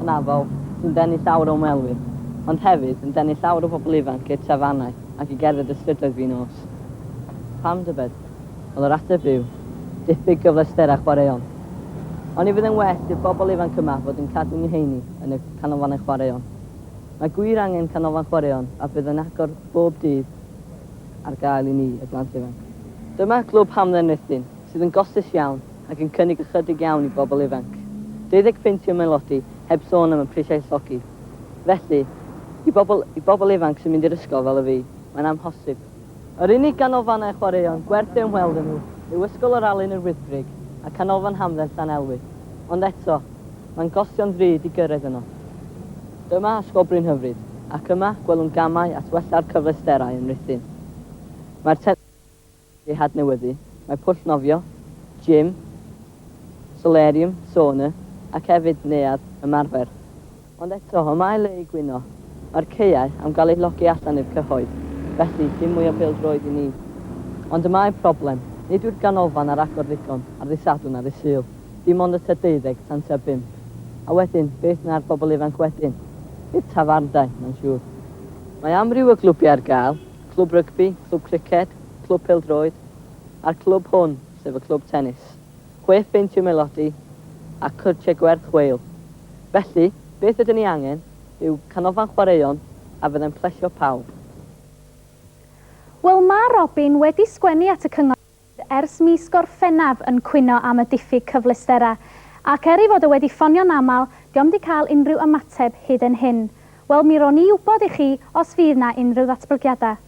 hynafol sy'n denu llawer o ymwelwyr, ond hefyd yn denu llawer o bobl ifanc i'r tafarnau ac i gerdded y strydoedd fi nos. Pam dybed? Oedd yr ateb byw, diffyg gyfleusterau chwaraeon. Ond i fydd yn well i'r bobl ifanc yma fod yn cadw'n heini yn y canolfannau chwaraeon. Mae gwir angen canolfan chwaraeon a bydd yn agor bob dydd ar gael i ni, y blant ifanc. Dyma glwb hamdden Rhuthun, sydd yn gostus iawn ac yn cynnig ychydig iawn i bobl ifanc. 12 pintiau melodi, heb sôn am y prisiau llogi. Felly, i bobl ifanc sy'n mynd i'r ysgol fel y fi, mae'n amhosib. Yr unig ganolfannau chwaraeon gwerth i'w ymweld â nhw yw ysgol yr Alun yr Wyddgrug a canolfan hamdden Llanelwy. Ond eto, mae'n gostio'n ddrud i gyrraedd yno. Dyma ysgol Bryn Hyfryd, ac yma gwelwn gamau at wella'r cyfleusterau yn Rhuthun. Mae'r ei hadnewyddu, mae pwll nofio, gym, solarium, sauna, ac hefyd neuadd ymarfer. Ond eto, yma i le i gwyno, mae'r caeau am gael ei logi allan i'r cyhoedd, felly dim mwy o bêl-droed i ni. Ond yma i'r problem, nid yw'r ganolfan ar agor ddigon ar ddisadwn ar y Sul, dim ond y tua 12 tan tua 5. A wedyn, beth na'r bobl ifanc wedyn? I'r tafarndau, mae'n siŵr. Mae amryw o glwbiau ar gael, clwb rygbi, clwb criced, clwb pêl-droed, a'r clwb hwn, sef y clwb tennis. 6 pintiau melodi a cwrtiau gwerth chweil. Felly, beth ydyn ni angen yw canolfan chwaraeon a fyddai'n plesio pawb. Wel, mae Robyn wedi sgwennu at y cyngor ers mis Gorffennaf yn cwyno am y diffyg cyfleusterau, ac i fod wedi ffonio'n aml, diom di cael unrhyw ymateb hyd yn hyn. Wel, mi ro'n i wybod i chi os fydd na unrhyw ddatblygiadau.